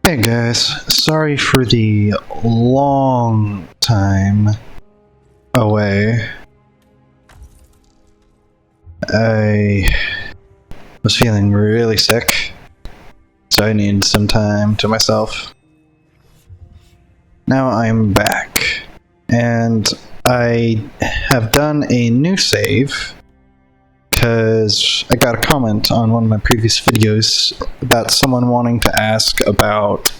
Hey guys, sorry for the long time away. I was feeling really sick, so I needed some time to myself. Now I'm back, and I have done a new save because I got a comment on one of my previous videos about someone wanting to ask about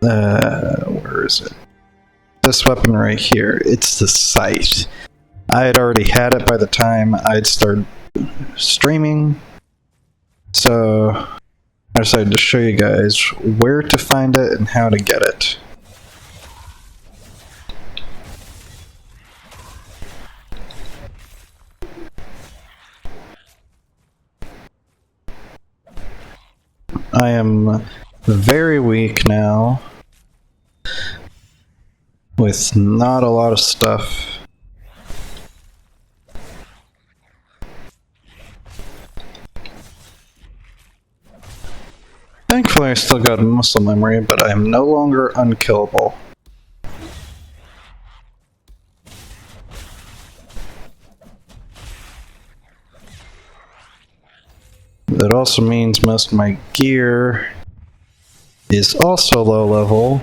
where is it? This weapon right here. It's the scythe. I had already had it by the time I'd started streaming, so I decided to show you guys where to find it and how to get it. I am very weak now, with not a lot of stuff. Thankfully I still got muscle memory, but I am no longer unkillable. That also means most of my gear is also low level.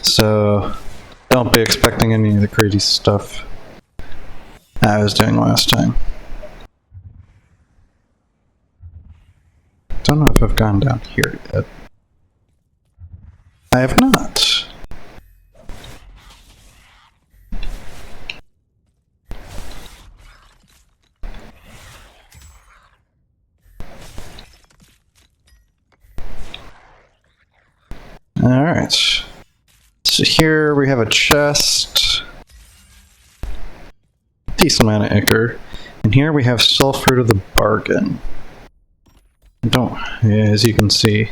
So don't be expecting any of the crazy stuff I was doing last time. Don't know if I've gone down here yet. I have not. Alright. So here we have a chest. Decent amount of ichor. And here we have soul fruit of the bargain. As you can see.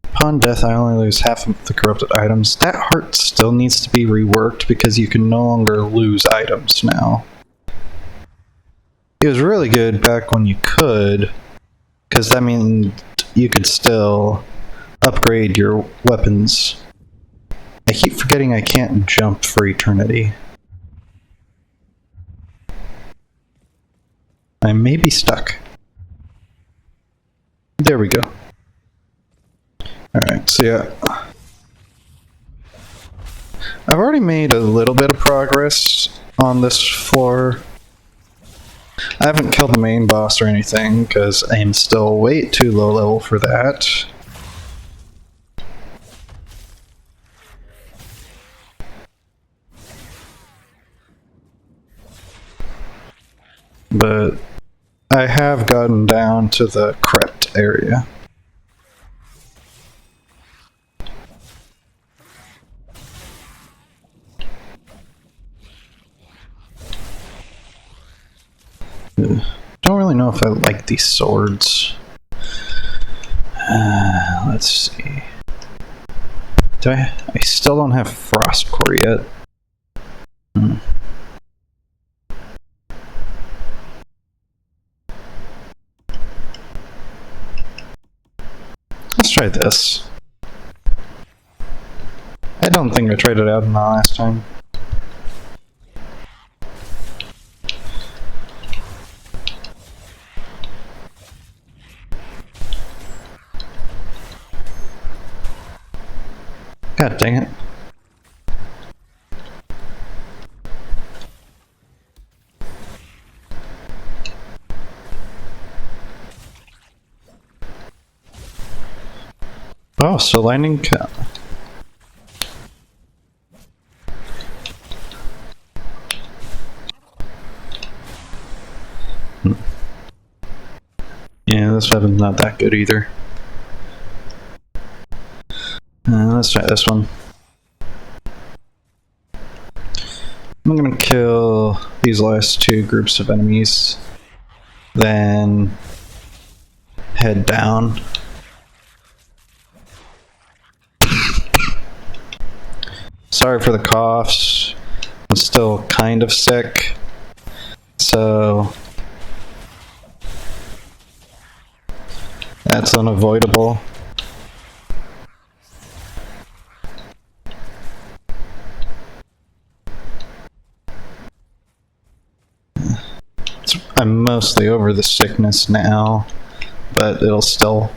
Upon death, I only lose half of the corrupted items. That heart still needs to be reworked because you can no longer lose items now. It was really good back when you could, because that means you could still upgrade your weapons. I keep forgetting I can't jump for eternity. I may be stuck. There we go. Alright, so yeah. I've already made a little bit of progress on this floor. I haven't killed the main boss or anything, because I am still way too low level for that. But I have gotten down to the crypt area. Don't really know if I like these swords. Let's see. I still don't have frost core yet. Let's try this. I don't think I tried it out in the last time. God dang it. Oh, so lightning cap. Yeah, this weapon's not that good either. Let's try this one. I'm gonna kill these last two groups of enemies, then head down. Sorry for the coughs. I'm still kind of sick, so that's unavoidable. I'm mostly over the sickness now, but it'll still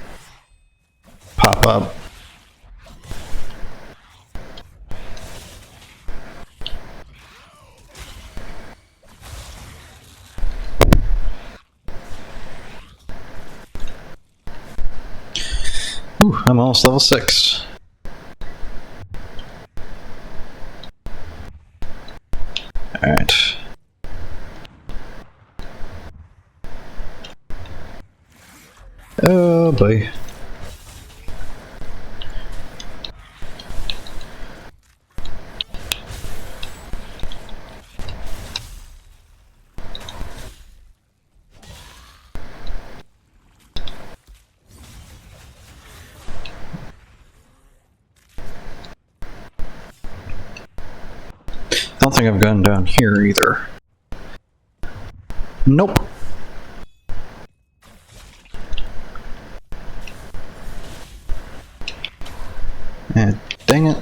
pop up. Ooh, I'm almost level 6. Alright. Oh boy. I don't think I've gone down here either. Nope. Dang it.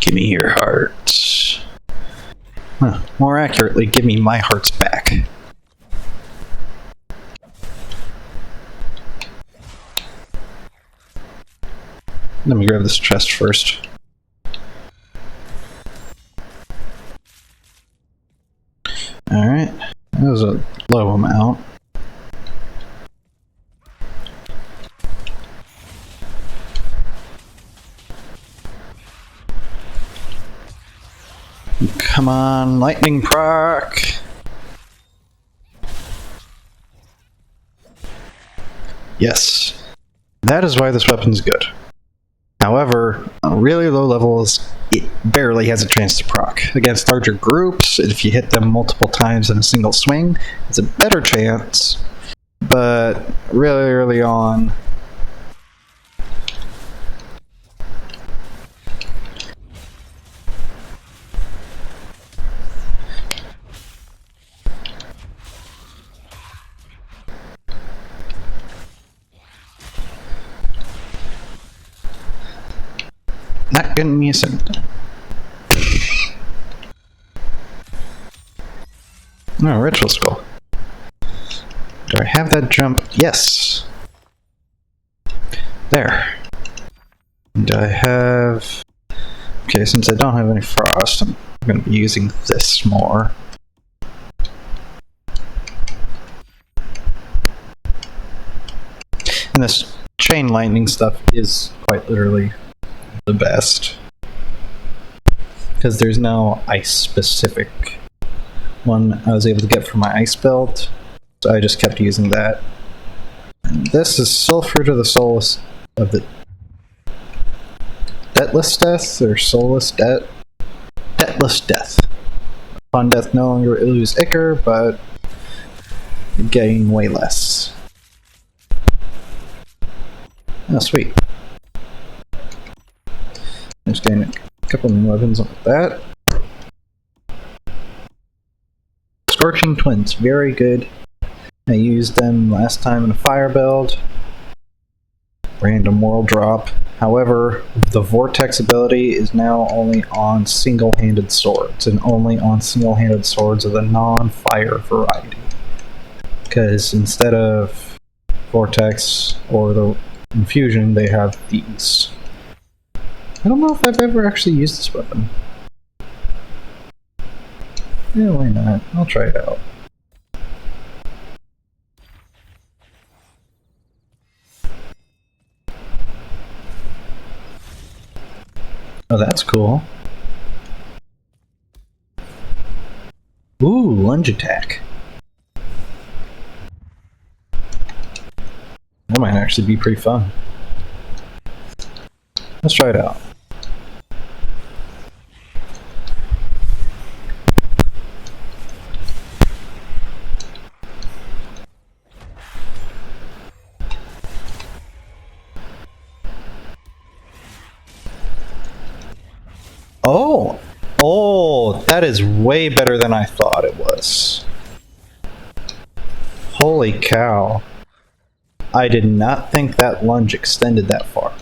Give me your hearts. Huh. More accurately, give me my hearts back. Let me grab this chest first. Alright, that was a low amount. Come on, lightning proc! Yes, that is why this weapon's good. However, on really low levels, it barely has a chance to proc. Against larger groups, if you hit them multiple times in a single swing, it's a better chance, but really early on, not getting me a second. No, ritual skull. Do I have that jump? Yes. There. Do I have... Okay, since I don't have any frost, I'm going to be using this more. And this chain lightning stuff is quite literally the best. Because there's no ice-specific one I was able to get for my ice build, so I just kept using that. And this is sulfur to the soulless of the deathless death, or soulless death? Deathless death. Upon death, no longer lose ichor, but gain way less. Oh, sweet. I'm just getting a couple new weapons with that. Scorching Twins, very good. I used them last time in a fire build. Random world drop. However, the Vortex ability is now only on single-handed swords, and only on single-handed swords of the non-fire variety. Because instead of Vortex or the Infusion, they have these. I don't know if I've ever actually used this weapon. Yeah, why not? I'll try it out. Oh, that's cool. Ooh, lunge attack. That might actually be pretty fun. Let's try it out. Oh! Oh, that is way better than I thought it was. Holy cow. I did not think that lunge extended that far.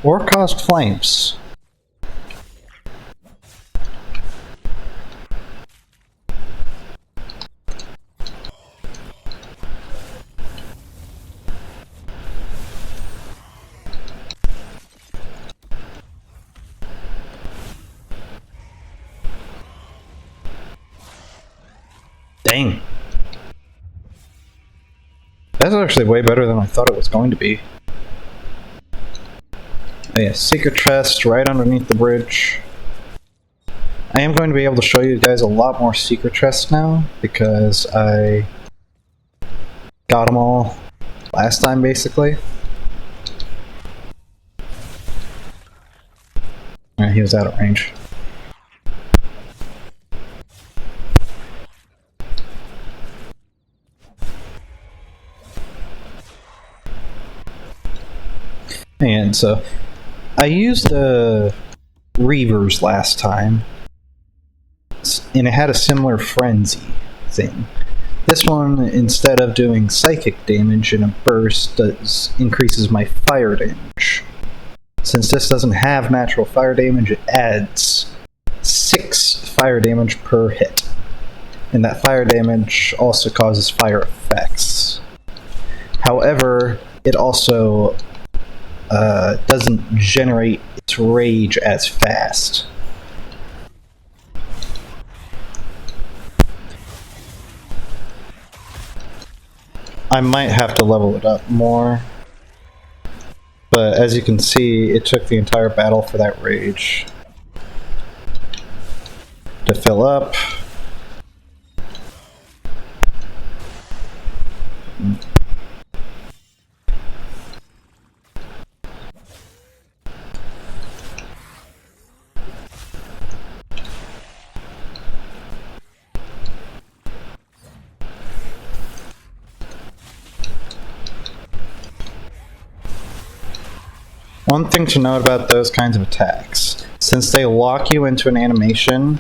Or caused flames. Dang. That's actually way better than I thought it was going to be. Oh yeah, secret chest right underneath the bridge. I am going to be able to show you guys a lot more secret chests now, because I got them all last time, basically. Alright, he was out of range. And so, I used Reavers last time, and it had a similar frenzy thing. This one, instead of doing psychic damage in a burst, increases my fire damage. Since this doesn't have natural fire damage, it adds 6 fire damage per hit. And that fire damage also causes fire effects. However, it also doesn't generate its rage as fast. I might have to level it up more. But as you can see, it took the entire battle for that rage to fill up. One thing to note about those kinds of attacks, since they lock you into an animation,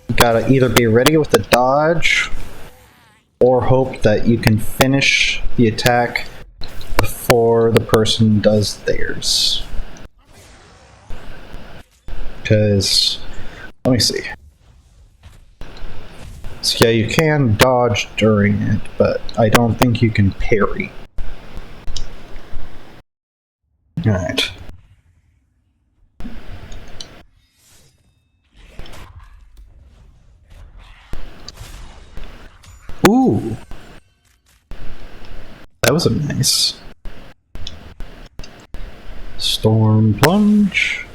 you gotta either be ready with a dodge, or hope that you can finish the attack before the person does theirs. Because, let me see. So yeah, you can dodge during it, but I don't think you can parry. Alright. Ooh! That was a nice. Storm Plunge.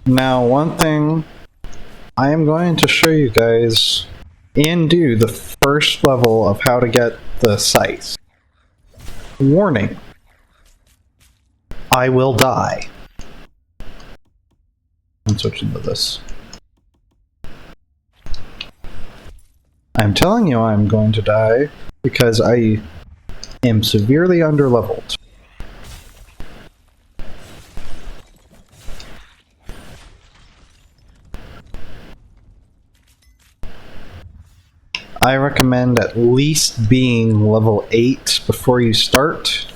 Now, one thing I am going to show you guys and do the first level of how to get the scythe. Warning. I will die. I'm switching to this. I'm telling you I'm going to die because I am severely underleveled. I recommend at least being level 8 before you start.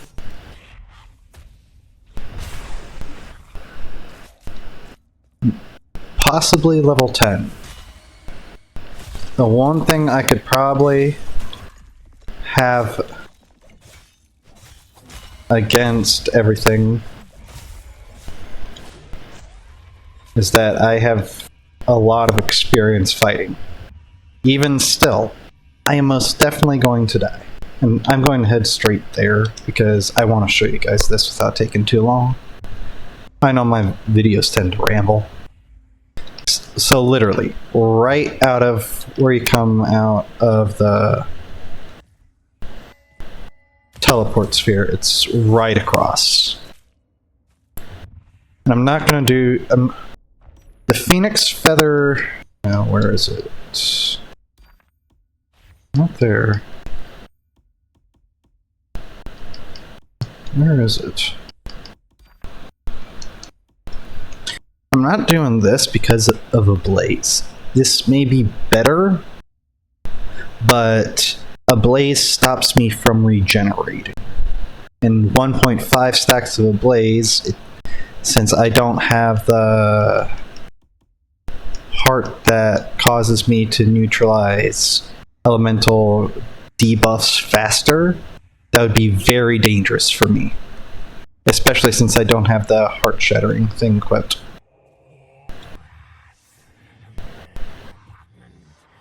Possibly level 10. The one thing I could probably have against everything is that I have a lot of experience fighting. Even still, I am most definitely going to die. And I'm going to head straight there because I want to show you guys this without taking too long. I know my videos tend to ramble. So literally, right out of where you come out of the teleport sphere, it's right across. And I'm not going to do... the Phoenix Feather... Now, where is it? Not there. Where is it? I'm not doing this because of a blaze. This may be better, but a blaze stops me from regenerating. And 1.5 stacks of a blaze, since I don't have the heart that causes me to neutralize elemental debuffs faster, that would be very dangerous for me. Especially since I don't have the heart shattering thing equipped.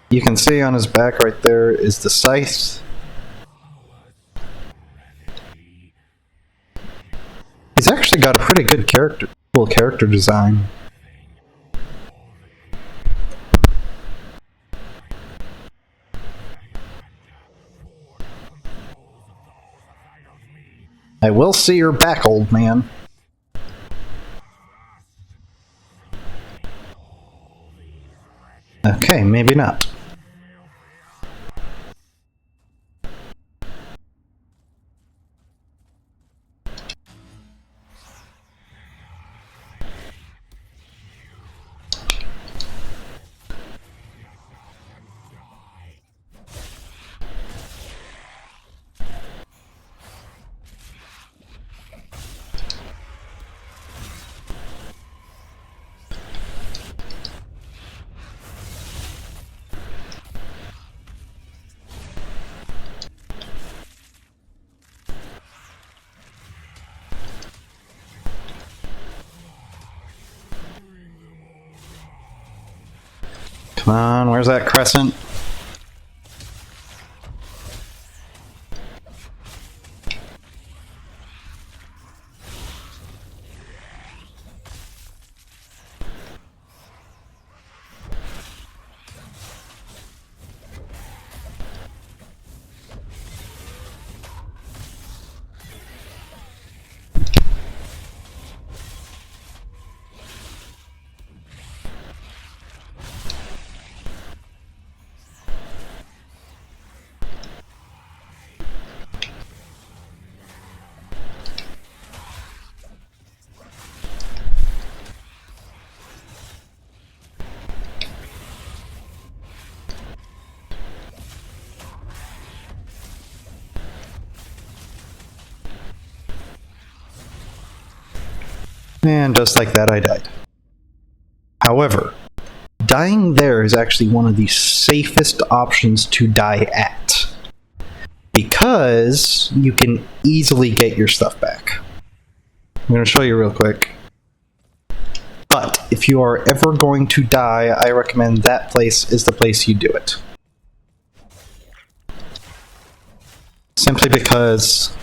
You can see on his back right there is the scythe. He's actually got a pretty good cool character design. I will see your back, old man. Okay, maybe not. Come on, where's that crescent? And just like that, I died. However, dying there is actually one of the safest options to die at, because you can easily get your stuff back. I'm going to show you real quick. But if you are ever going to die, I recommend that place is the place you do it. Simply because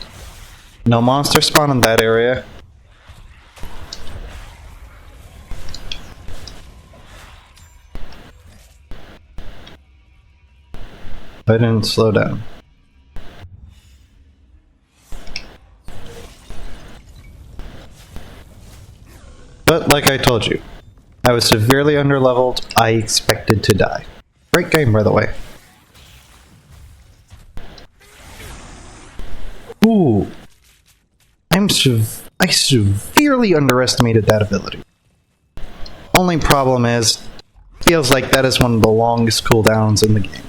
no monsters spawn in that area. I didn't slow down. But like I told you, I was severely underleveled. I expected to die. Great game, by the way. Ooh. I severely underestimated that ability. Only problem is, feels like that is one of the longest cooldowns in the game.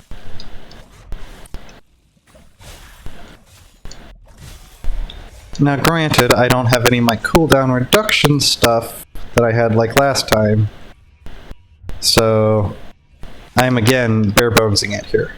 Now granted, I don't have any of my cooldown reduction stuff that I had like last time, so I'm again bare bonesing it here.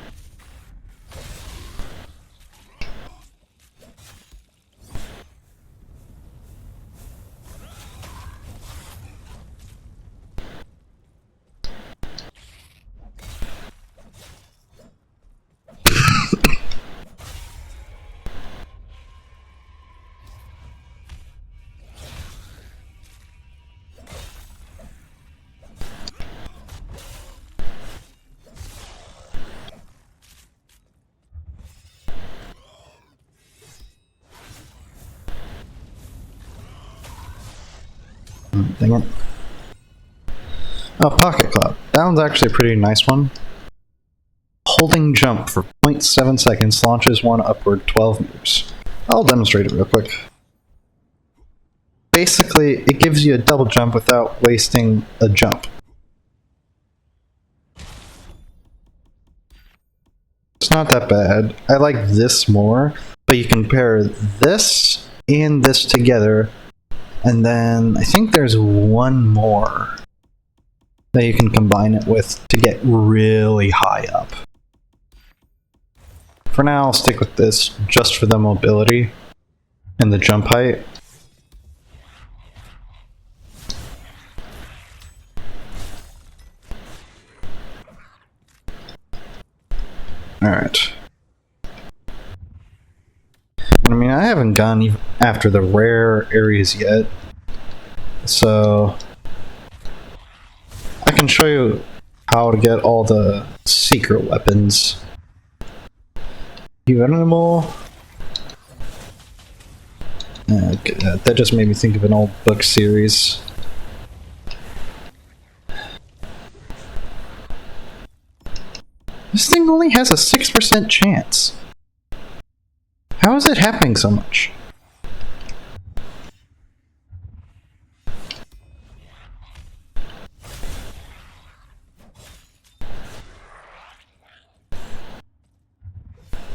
Dang it. Oh, Pocket Cloud. That one's actually a pretty nice one. holding jump for 0.7 seconds launches one upward 12 meters. I'll demonstrate it real quick. Basically, it gives you a double jump without wasting a jump. It's not that bad. I like this more, but you compare this and this together, and then I think there's one more that you can combine it with to get really high up. For now, I'll stick with this just for the mobility and the jump height. Alright. I mean, I haven't gone even after the rare areas yet, so I can show you how to get all the secret weapons. You animal. That just made me think of an old book series. This thing only has a 6% chance. How is it happening so much?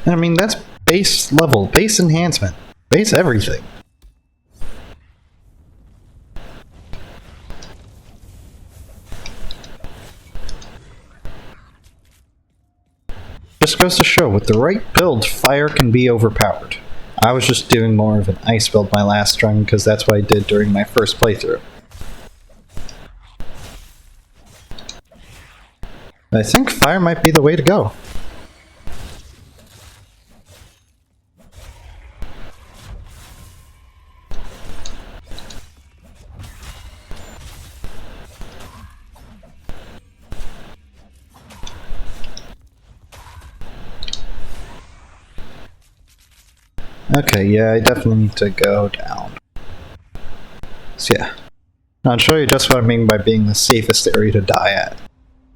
I mean, that's base level, base enhancement, base everything. Just goes to show, with the right build, fire can be overpowered. I was just doing more of an ice build my last run, because that's what I did during my first playthrough. I think fire might be the way to go. Okay, yeah, I definitely need to go down. So yeah, I'll show you just what I mean by being the safest area to die at.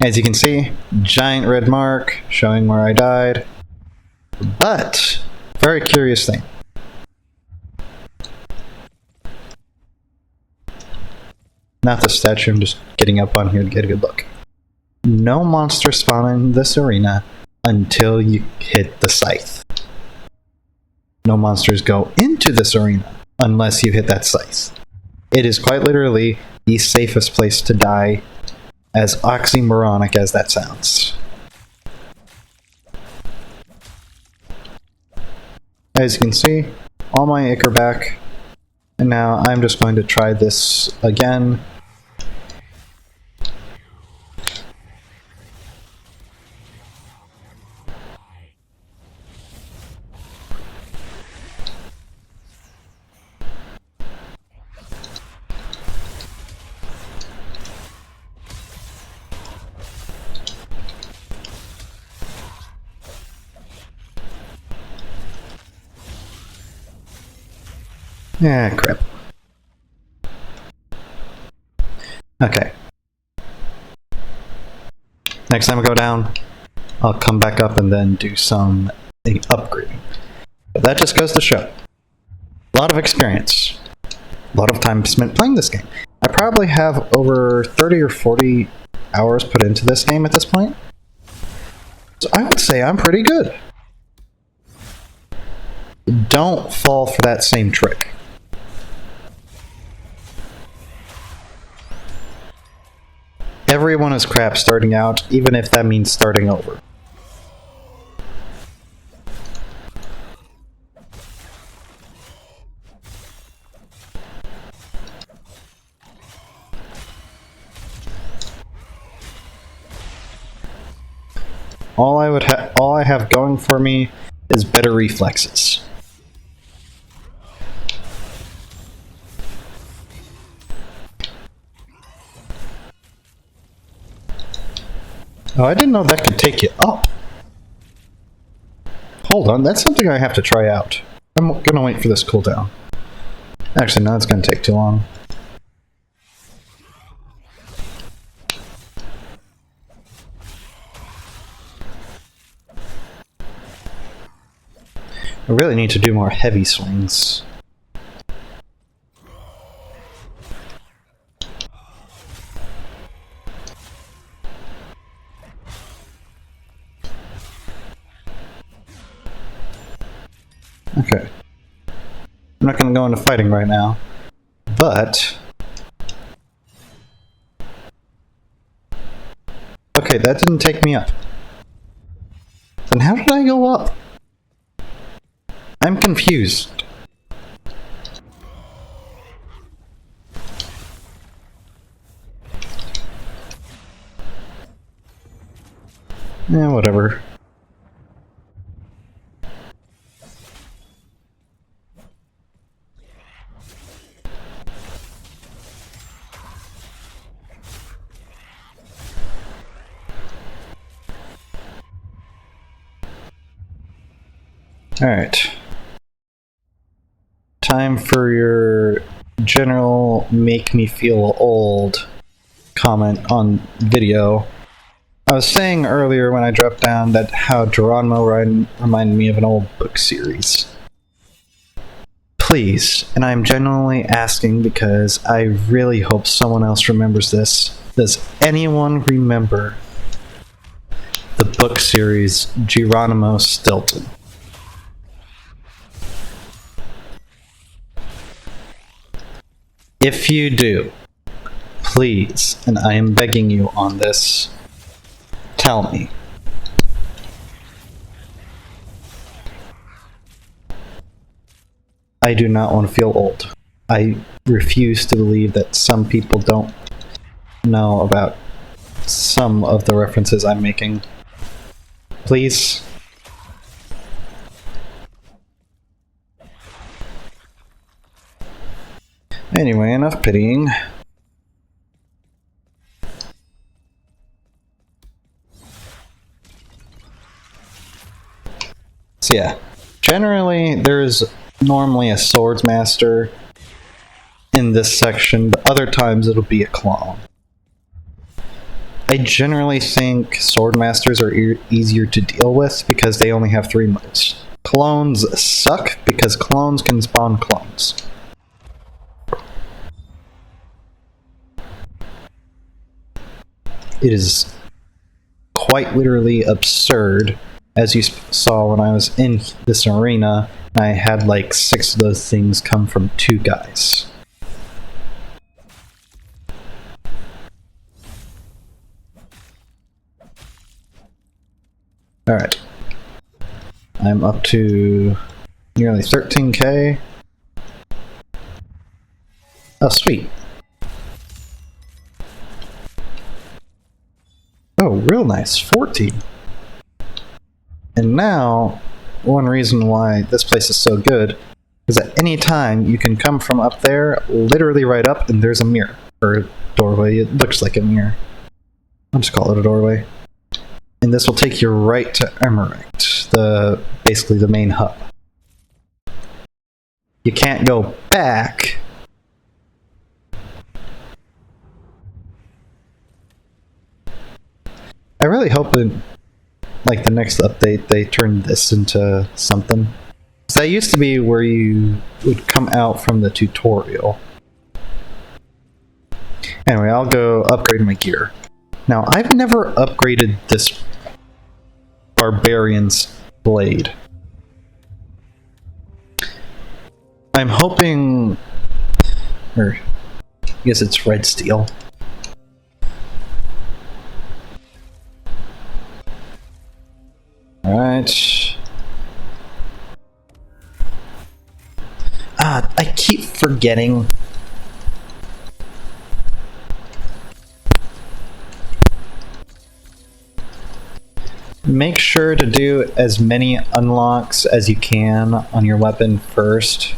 As you can see, giant red mark showing where I died. But, very curious thing. Not the statue, I'm just getting up on here to get a good look. No monster spawn in this arena until you hit the scythe. No monsters go into this arena unless you hit that scythe. It is quite literally the safest place to die, as oxymoronic as that sounds. As you can see, all my ichor back, and now I'm just going to try this again. Yeah, crap. Okay. Next time I go down, I'll come back up and then do some upgrading. But that just goes to show. A lot of experience. A lot of time spent playing this game. I probably have over 30 or 40 hours put into this game at this point. So I would say I'm pretty good. Don't fall for that same trick. Everyone is crap starting out, even if that means starting over. All I have going for me is better reflexes. Oh, I didn't know that could take you up. Hold on, that's something I have to try out. I'm gonna wait for this cooldown. Actually, no, it's gonna take too long. I really need to do more heavy swings. Okay. I'm not going to go into fighting right now, but... Okay, that didn't take me up. Then how did I go up? I'm confused. Yeah, whatever. Alright. Time for your general make me feel old comment on video. I was saying earlier when I dropped down that how Geronimo reminded me of an old book series. Please, and I'm genuinely asking because I really hope someone else remembers this. Does anyone remember the book series Geronimo Stilton? If you do, please, and I am begging you on this, tell me. I do not want to feel old. I refuse to believe that some people don't know about some of the references I'm making. Please. Anyway, enough pitying. So yeah, generally there's normally a swords master in this section, but other times it'll be a clone. I generally think sword masters are easier to deal with because they only have 3 modes. Clones suck because clones can spawn clones. It is quite literally absurd, as you saw when I was in this arena. I had like 6 of those things come from 2 guys. Alright. I'm up to nearly 13k. Oh, sweet. Oh, real nice. 14. And now, one reason why this place is so good is at any time you can come from up there, literally right up, and there's a mirror. Or a doorway. It looks like a mirror. I'll just call it a doorway. And this will take you right to Emmerich, basically the main hub. You can't go back. I really hope in like the next update they turn this into something. So that used to be where you would come out from the tutorial. Anyway, I'll go upgrade my gear. Now, I've never upgraded this Barbarian's blade. I'm hoping... or, I guess it's red steel. Alright. I keep forgetting. Make sure to do as many unlocks as you can on your weapon first,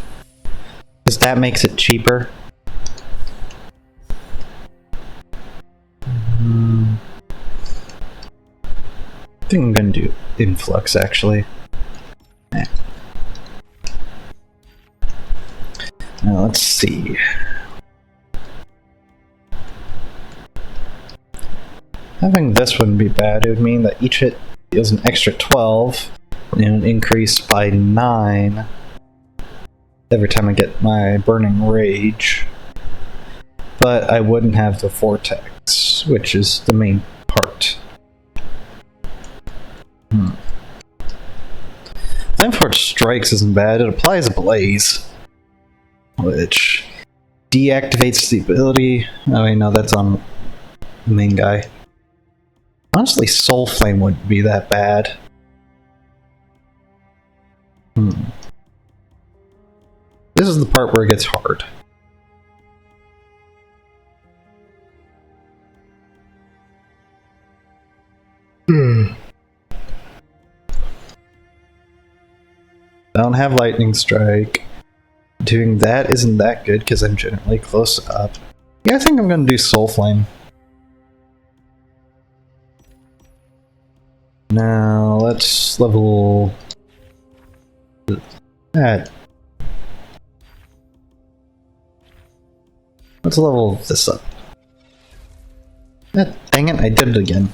because that makes it cheaper. I think I'm gonna do influx actually. Now let's see. Having this wouldn't be bad. It would mean that each hit deals an extra 12, and increase by 9 every time I get my Burning Rage. But I wouldn't have the Vortex, which is the main part. Flameforge Strikes isn't bad. It applies a Blaze, which deactivates the ability. Oh wait, no, that's on the main guy. Honestly, Soul Flame wouldn't be that bad. This is the part where it gets hard. I don't have Lightning Strike. Doing that isn't that good because I'm generally close up. Yeah, I think I'm gonna do Soul Flame. Now let's level that. Let's level this up. Dang it, I did it again.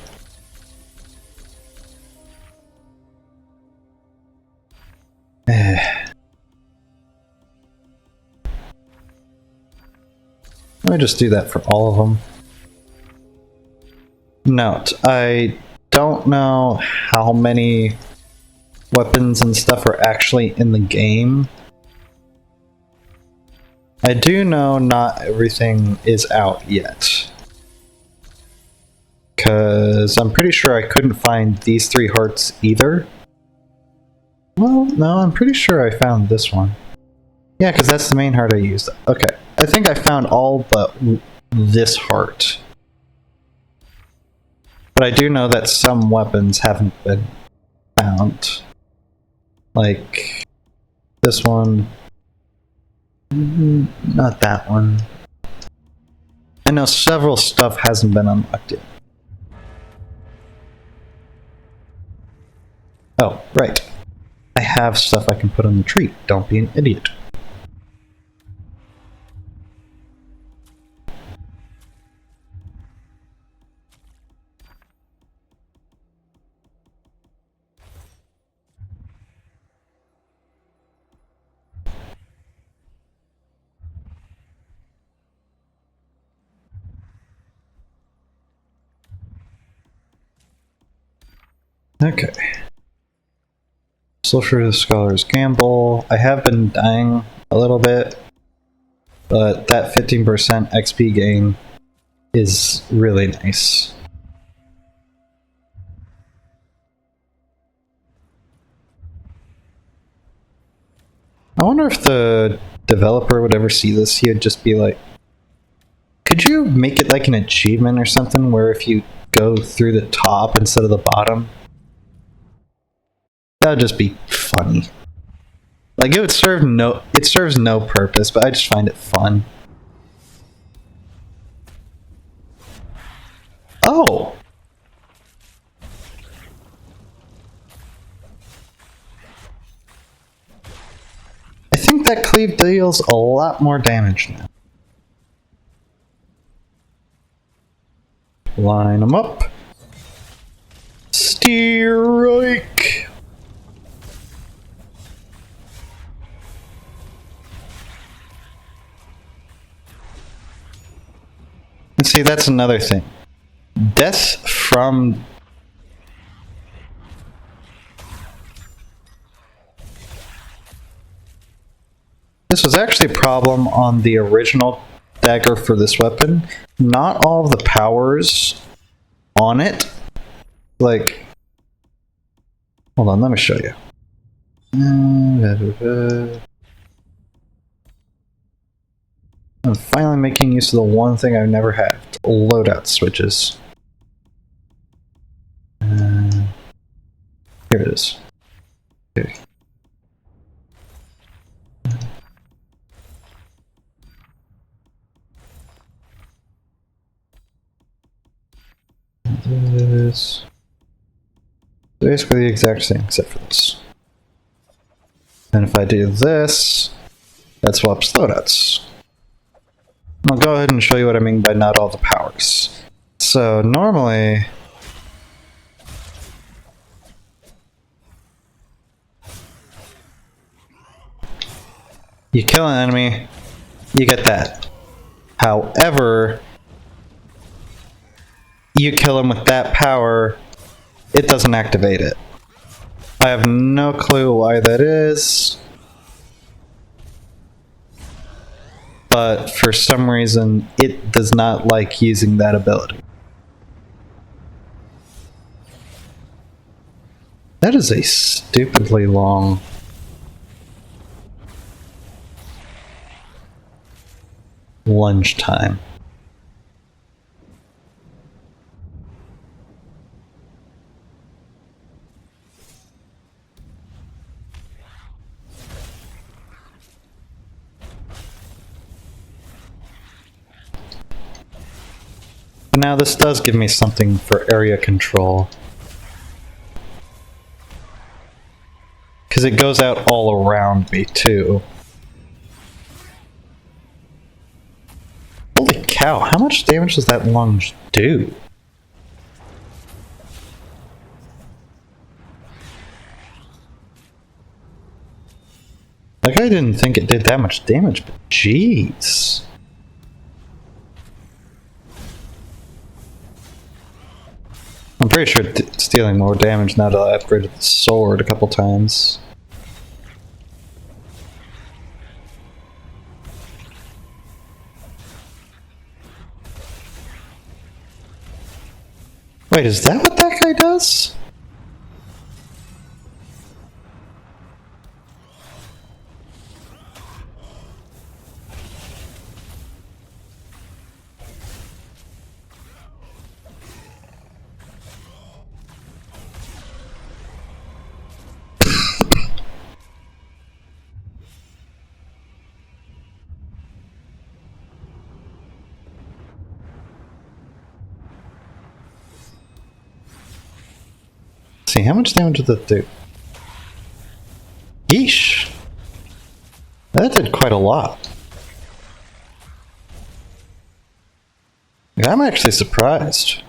Let me just do that for all of them. Note, I don't know how many weapons and stuff are actually in the game. I do know not everything is out yet. Because I'm pretty sure I couldn't find these 3 hearts either. Well, no, I'm pretty sure I found this one. Yeah, because that's the main heart I used. Okay, I think I found all but this heart. But I do know that some weapons haven't been found. Like this one. Not that one. I know several stuff hasn't been unlocked yet. Oh, right. I have stuff I can put on the tree. Don't be an idiot. Okay. Sulfur the Scholar's Gamble. I have been dying a little bit, but that 15% XP gain is really nice. I wonder if the developer would ever see this. He would just be like, could you make it like an achievement or something where if you go through the top instead of the bottom? That would just be funny. Like it serves no purpose, but I just find it fun. Oh! I think that cleave deals a lot more damage now. Line them up. Strike! And see, that's another thing. Death from... This was actually a problem on the original dagger for this weapon. Not all of the powers on it, like... Hold on, let me show you. I'm finally making use of the one thing I've never had, loadout switches. Here it is. Okay. This. Basically the exact same except for this. And if I do this, that swaps loadouts. I'll go ahead and show you what I mean by not all the powers. So normally, You kill an enemy, you get that. However, you kill him with that power, it doesn't activate it. I have no clue why that is, but for some reason it does not like using that ability. That is a stupidly long lunge time. Now this does give me something for area control. Because it goes out all around me too. Holy cow, how much damage does that lunge do? Like, I didn't think it did that much damage, but jeez. I'm pretty sure it's dealing more damage now that I upgraded the sword a couple times. Wait, is that what that guy does? See, how much damage did that do? Yeesh! That did quite a lot. I'm actually surprised.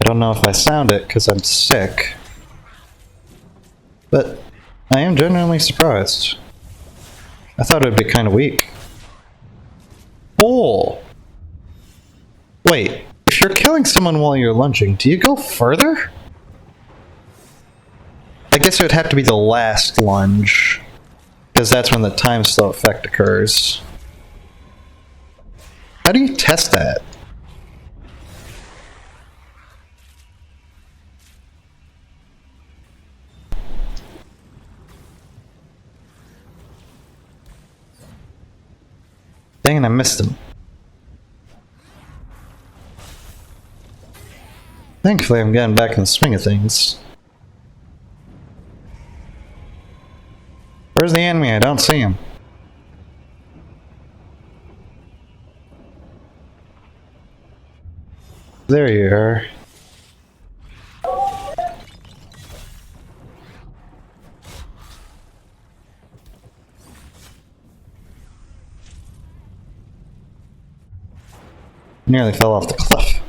I don't know if I sound it because I'm sick, but I am genuinely surprised. I thought it would be kind of weak. Oh! Wait, if you're killing someone while you're lunging, do you go further? I guess it would have to be the last lunge, because that's when the time slow effect occurs. How do you test that? Dang it, I missed him. Thankfully, I'm getting back in the swing of things. Where's the enemy? I don't see him. There you are. Nearly fell off the cliff.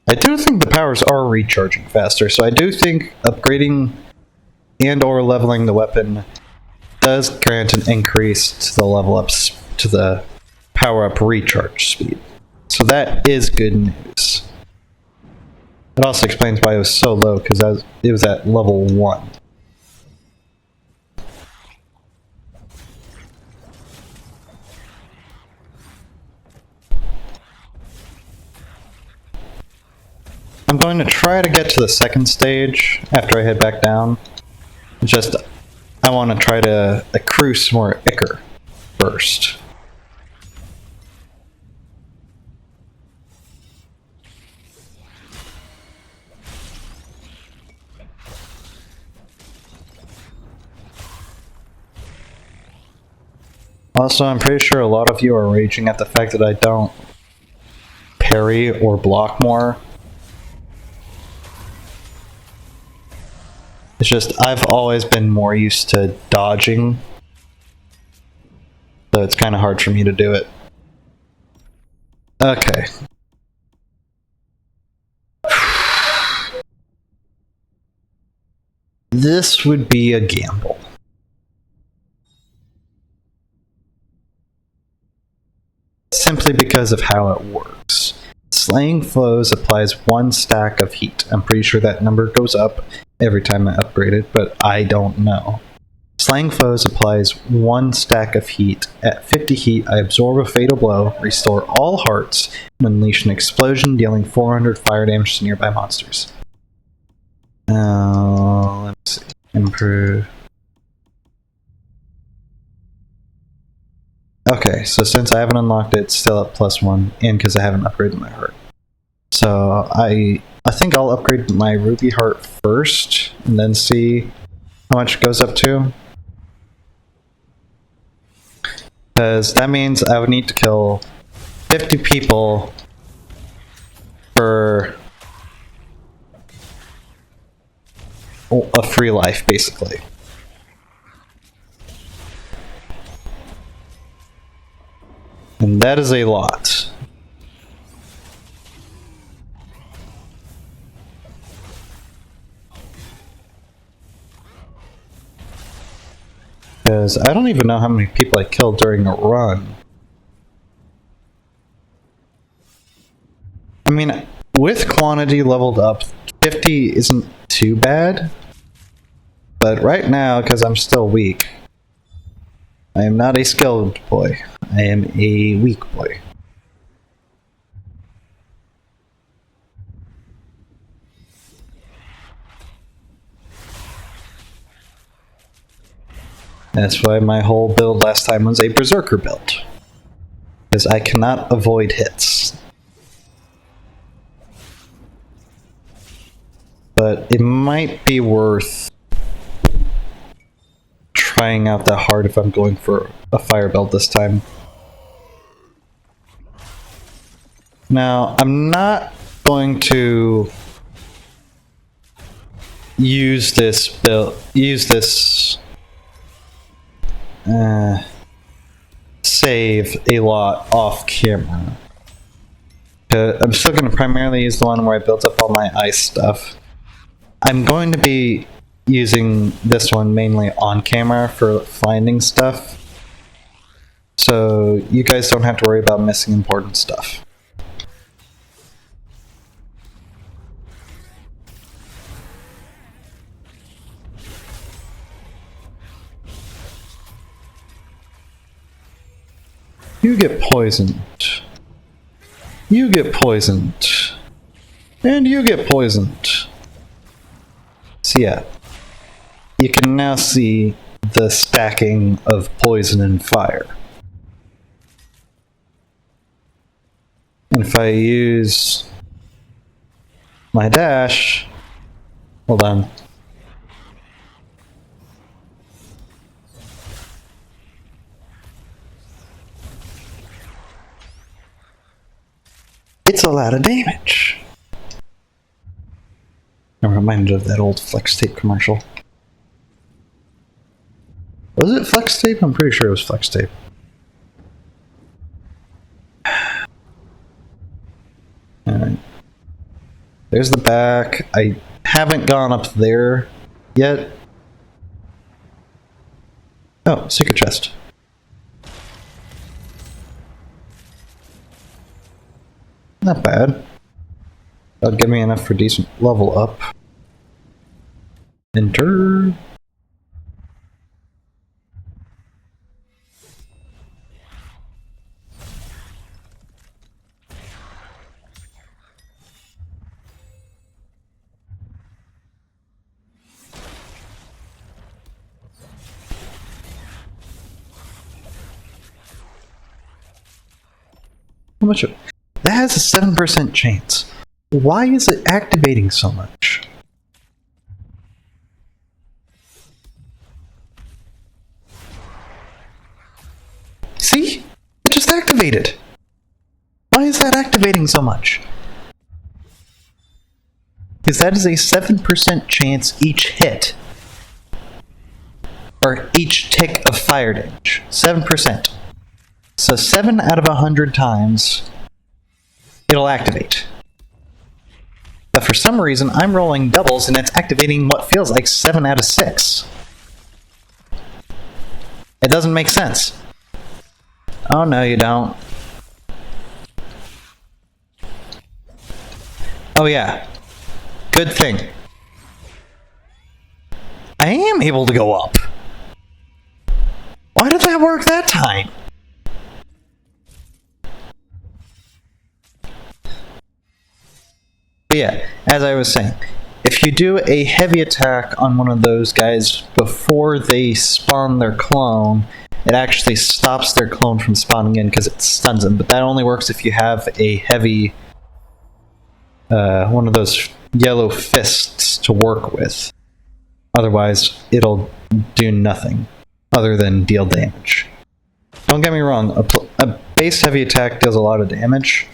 I do think the powers are recharging faster, so I do think upgrading and or leveling the weapon does grant an increase to the level ups to the power up recharge speed. So that is good news. It also explains why it was so low, because it was at level 1. I'm going to try to get to the second stage after I head back down. Just, I want to try to accrue some more Ichor first. Also, I'm pretty sure a lot of you are raging at the fact that I don't parry or block more. It's just, I've always been more used to dodging, so it's kind of hard for me to do it. Okay. this would be a gamble. Simply because of how it works. Slaying foes applies 1 stack of heat. I'm pretty sure that number goes up every time I upgrade it, but I don't know. Slaying foes applies 1 stack of heat. At 50 heat, I absorb a fatal blow, restore all hearts, and unleash an explosion, dealing 400 fire damage to nearby monsters. Let me see. Improve. Okay, so since I haven't unlocked it, it's still at +1, and because I haven't upgraded my heart. So I think I'll upgrade my ruby heart first, and then see how much it goes up to. Because that means I would need to kill 50 people for a free life, basically. And that is a lot. Because I don't even know how many people I killed during a run. I mean, with quantity leveled up, 50 isn't too bad. But right now, because I'm still weak, I am not a skilled boy. I am a weak boy. That's why my whole build last time was a berserker build. Because I cannot avoid hits. But it might be worth trying out that hard if I'm going for a fire build this time. Now, I'm not going to use this save a lot off camera. I'm still going to primarily use the one where I built up all my ice stuff. I'm going to be using this one mainly on camera for finding stuff, so you guys don't have to worry about missing important stuff. You get poisoned. You get poisoned. And you get poisoned. So yeah, you can now see the stacking of poison and fire. And if I use my dash, hold on. It's a lot of damage. I'm reminded of that old Flex Tape commercial. Was it Flex Tape? I'm pretty sure it was Flex Tape. Alright. There's the back. I haven't gone up there yet. Oh, secret chest. Not bad. That'll give me enough for decent level up. Enter. How much of that has a 7% chance. Why is it activating so much? See? It just activated. Why is that activating so much? Because that is a 7% chance each hit. Or each tick of fire damage. 7%. So 7 out of 100 times, it'll activate. But for some reason I'm rolling doubles and it's activating what feels like 7 out of 6. It doesn't make sense. Oh no, you don't. Oh yeah. Good thing. I am able to go up. Why did that work that time? But yeah, as I was saying, if you do a heavy attack on one of those guys before they spawn their clone, it actually stops their clone from spawning in because it stuns them. But that only works if you have a heavy, one of those yellow fists to work with. Otherwise, it'll do nothing other than deal damage. Don't get me wrong, a base heavy attack deals a lot of damage.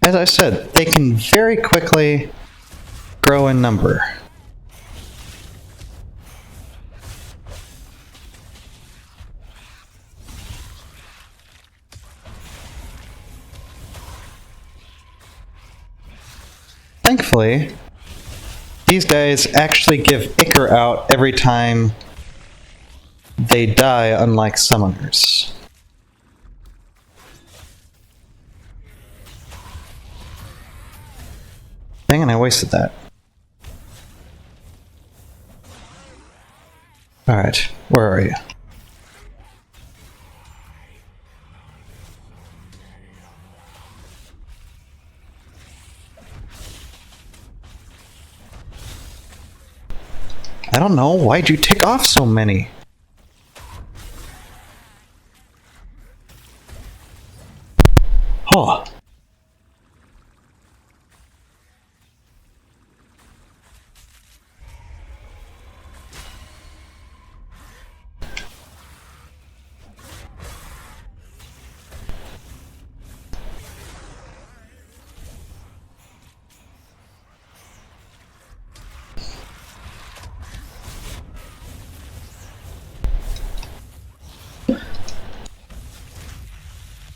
As I said, they can very quickly grow in number. Thankfully, these guys actually give Ichor out every time they die, unlike summoners. Dang it, I wasted that. Alright, where are you? I don't know, why'd you tick off so many? Huh.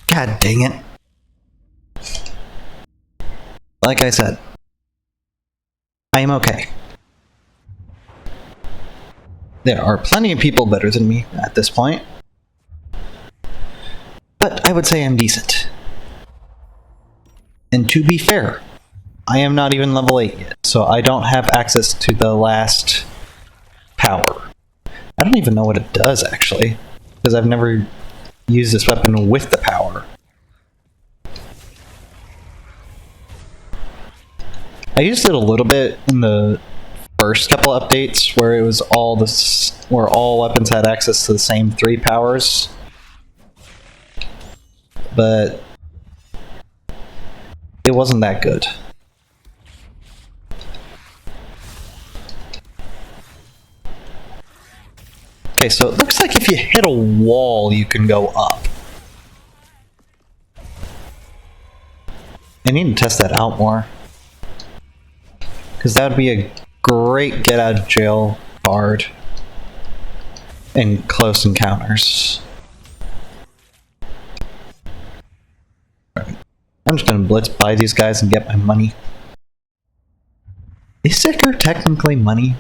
God dang it. Like I said, I am okay. There are plenty of people better than me at this point, but I would say I'm decent. And to be fair, I am not even level 8 yet, so I don't have access to the last power. I don't even know what it does, actually, because I've never used this weapon with the power. I used it a little bit in the first couple updates where it was where all weapons had access to the same 3 powers. But it wasn't that good. Okay, so it looks like if you hit a wall, you can go up. I need to test that out more. Because that would be a great get out of jail card in close encounters. Right. I'm just gonna blitz by these guys and get my money. Is Ichor technically money?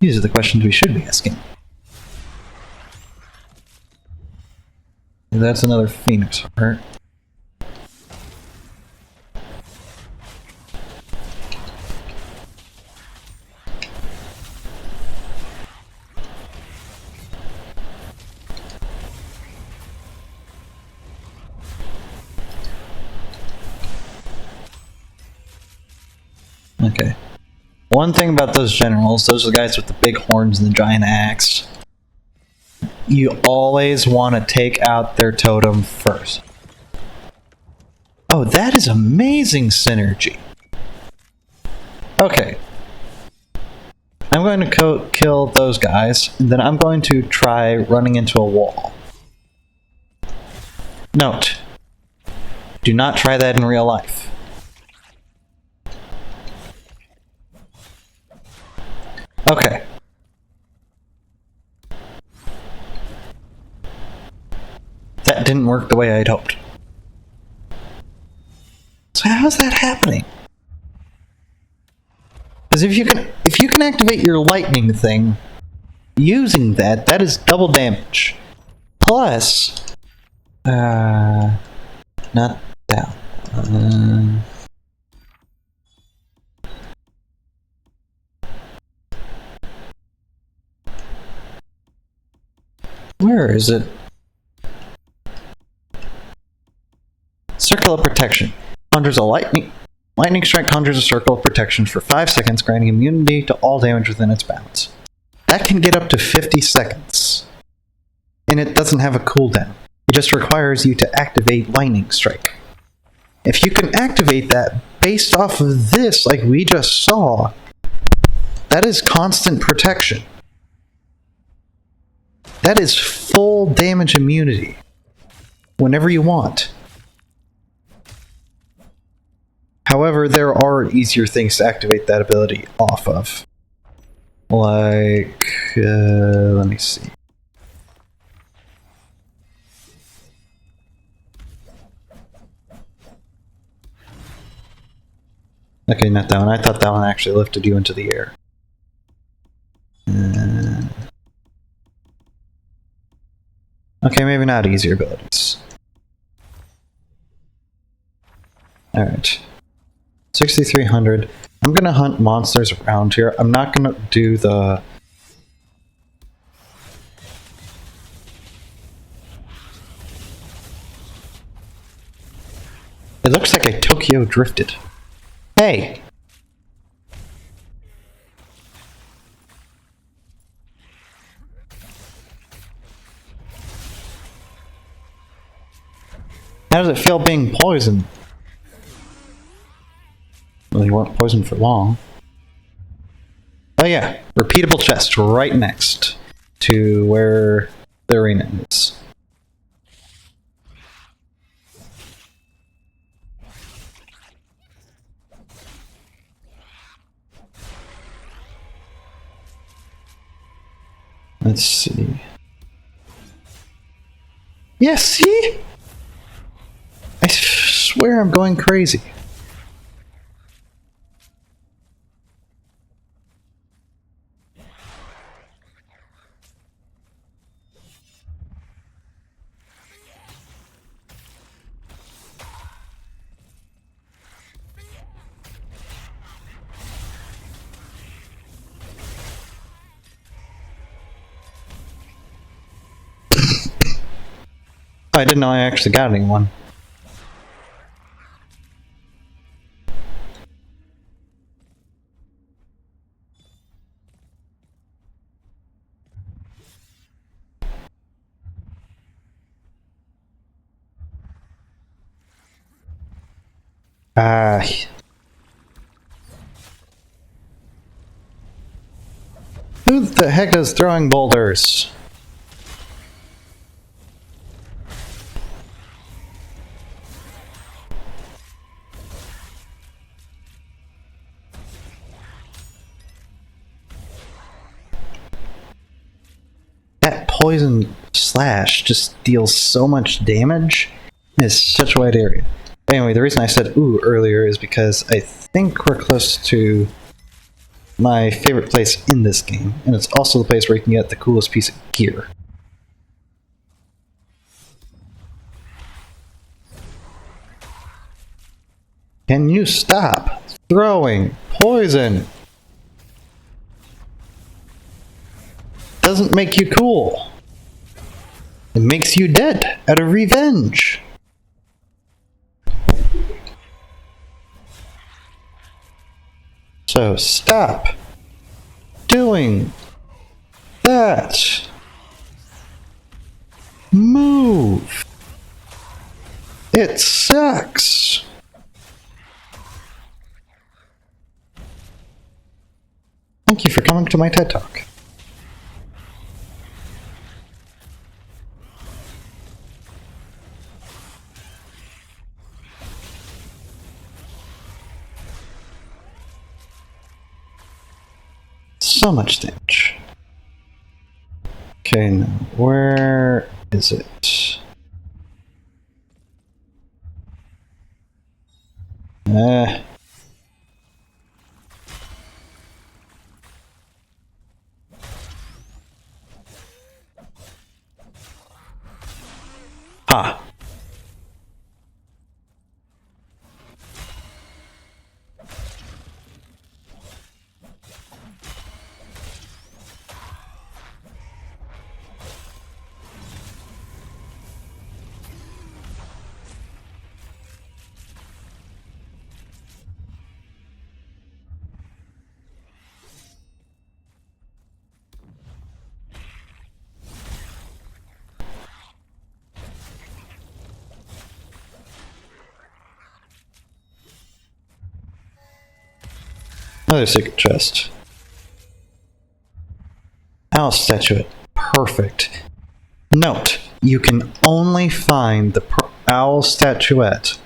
These are the questions we should be asking. That's another Phoenix heart. One thing about those generals, those are the guys with the big horns and the giant axe. You always want to take out their totem first. Oh, that is amazing synergy. Okay. I'm going to kill those guys, and then I'm going to try running into a wall. Note, do not try that in real life. Okay. That didn't work the way I'd hoped. So how is that happening? Because if you can activate your lightning thing using that, that is double damage. Plus, not that. Where is it? Circle of Protection. Conjures a lightning strike conjures a circle of protection for 5 seconds, granting immunity to all damage within its bounds. That can get up to 50 seconds. And it doesn't have a cooldown. It just requires you to activate Lightning Strike. If you can activate that based off of this, like we just saw, that is constant protection. That is full damage immunity. Whenever you want. However, there are easier things to activate that ability off of. Like, let me see. Okay, not that one. I thought that one actually lifted you into the air. Okay, maybe not easier abilities. Alright. 6,300. I'm gonna hunt monsters around here. I'm not gonna do the... It looks like I Tokyo drifted. Hey! How does it feel being poisoned? Well, you weren't poisoned for long. Oh yeah, repeatable chest right next to where the arena is. Let's see. Yeah, see? I swear I'm going crazy. I didn't know I actually got anyone. Who the heck is throwing boulders? That poison slash just deals so much damage. It's such a wide area. Anyway, the reason I said ooh earlier is because I think we're close to my favorite place in this game, and it's also the place where you can get the coolest piece of gear. Can you stop throwing poison? Doesn't make you cool. It makes you dead out of revenge. So stop doing that. Move. It sucks. Thank you for coming to my TED Talk. So much damage. Okay, now where is it? Ha. Another secret chest. Owl statuette. Perfect. Note, you can only find the owl statuette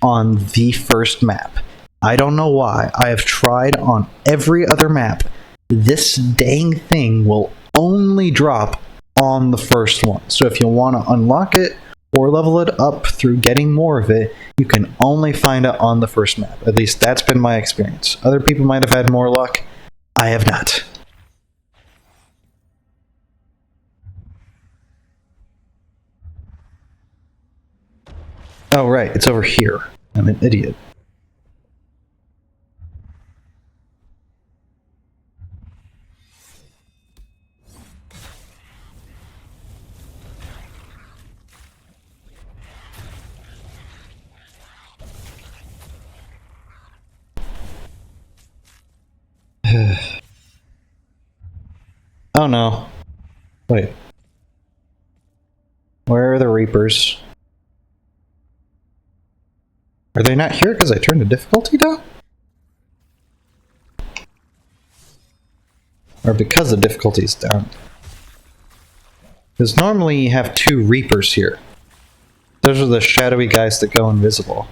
on the first map. I don't know why. I have tried on every other map. This dang thing will only drop on the first one. So if you want to unlock it or level it up through getting more of it, you can only find it on the first map. At least that's been my experience. Other people might have had more luck. I have not. Oh, right. It's over here. I'm an idiot. Oh no. Wait. Where are the Reapers? Are they not here because I turned the difficulty down? Or because the difficulty is down? Because normally you have 2 Reapers here. Those are the shadowy guys that go invisible.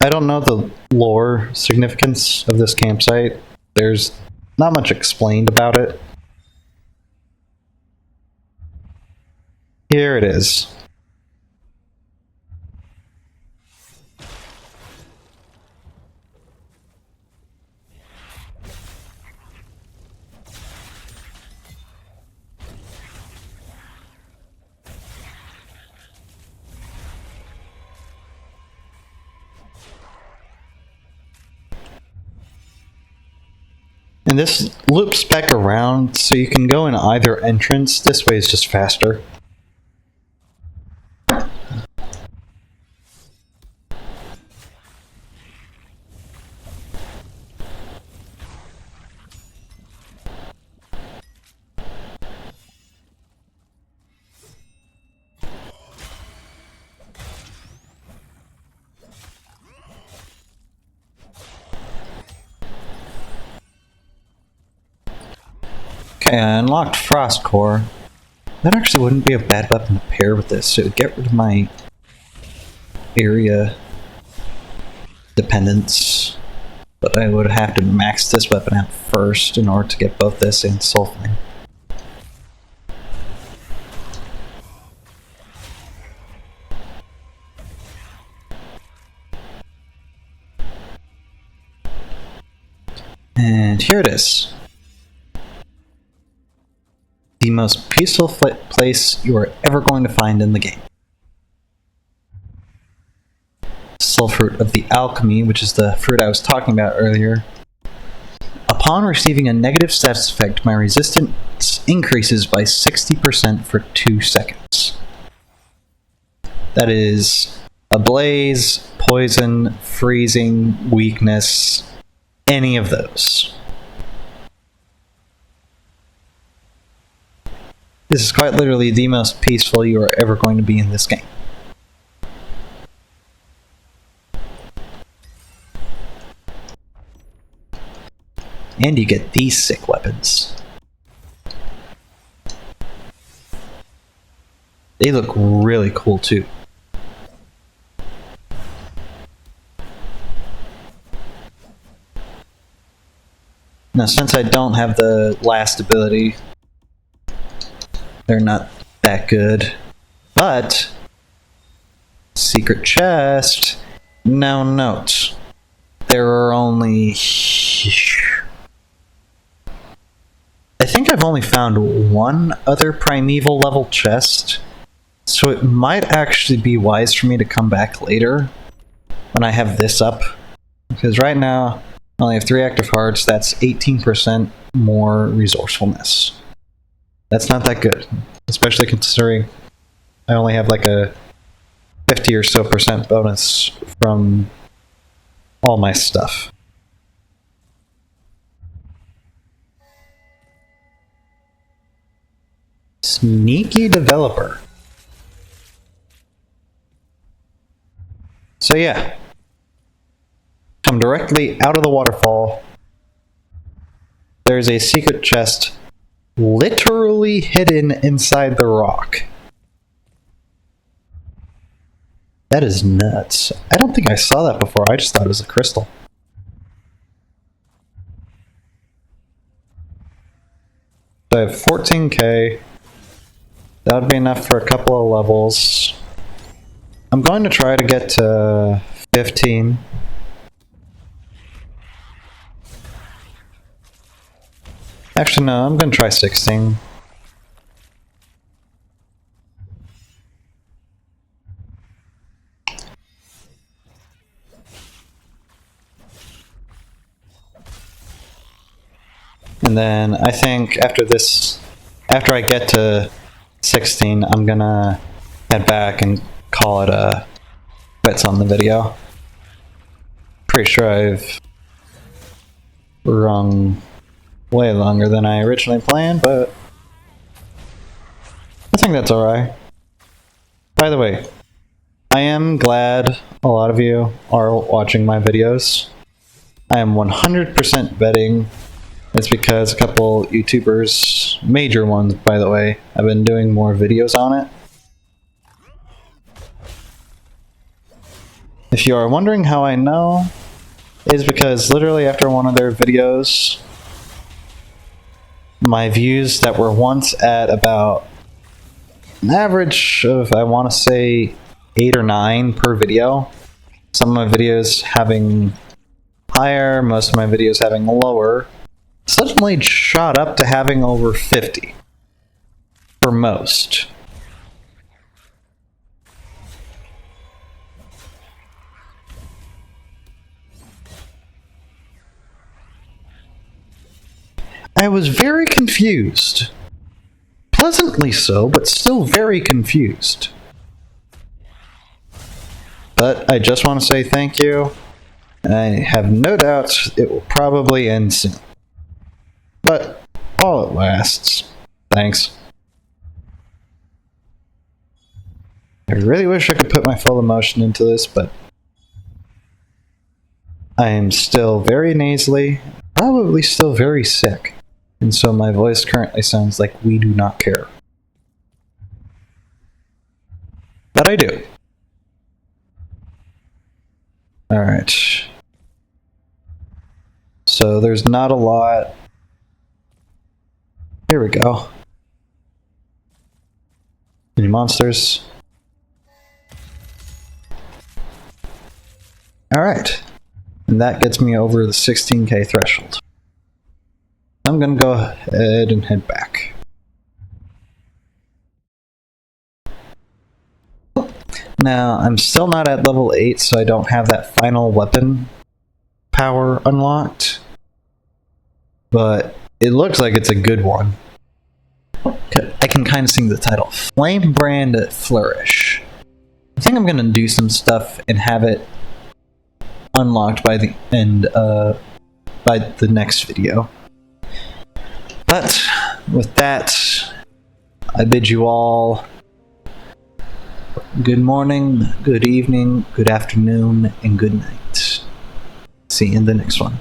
I don't know the lore significance of this campsite. There's not much explained about it. Here it is. And this loops back around, so you can go in either entrance. This way is just faster. Okay, I unlocked Frost Core. That actually wouldn't be a bad weapon to pair with this. It would get rid of my area dependence. But I would have to max this weapon out first in order to get both this and Soulflame. And here it is. The most peaceful place you are ever going to find in the game. Soul Fruit of the Alchemy, which is the fruit I was talking about earlier. Upon receiving a negative status effect, my resistance increases by 60% for 2 seconds. That is a blaze, poison, freezing, weakness, any of those. This is quite literally the most peaceful you are ever going to be in this game. And you get these sick weapons. They look really cool too. Now, since I don't have the last ability, they're not that good. But secret chest. Now note, there are only... I think I've only found one other primeval level chest, so it might actually be wise for me to come back later when I have this up, because right now I only have 3 active hearts. That's 18% more resourcefulness. That's not that good, especially considering I only have like a 50 or so % bonus from all my stuff. Sneaky developer. So yeah, come directly out of the waterfall. There's a secret chest literally hidden inside the rock. That is nuts. I don't think I saw that before. I just thought it was a crystal. So I have 14k. That would be enough for a couple of levels. I'm going to try to get to 15. Actually, no, I'm going to try 16. And then I think after I get to 16, I'm gonna head back and call it quits on the video. Pretty sure I've rung way longer than I originally planned, but I think that's alright. By the way, I am glad a lot of you are watching my videos. I am 100% betting it's because a couple YouTubers, major ones by the way, have been doing more videos on it. If you are wondering how I know, it's because literally after one of their videos, my views that were once at about an average of, I want to say, 8 or 9 per video, some of my videos having higher, most of my videos having lower, suddenly shot up to having over 50 for most. I was very confused. Pleasantly so, but still very confused. But I just want to say thank you, and I have no doubts it will probably end soon. But while it lasts, thanks. I really wish I could put my full emotion into this, but I am still very nasally, probably still very sick, and so my voice currently sounds like we do not care. But I do. Alright. So there's not a lot. Here we go. Any monsters? Alright. And that gets me over the 16k threshold. I'm gonna go ahead and head back. Now, I'm still not at level 8, so I don't have that final weapon power unlocked. but it looks like it's a good one. I can kind of sing the title. Flame Brand Flourish. I think I'm gonna do some stuff and have it unlocked by the end, by the next video. But with that, I bid you all good morning, good evening, good afternoon, and good night. See you in the next one.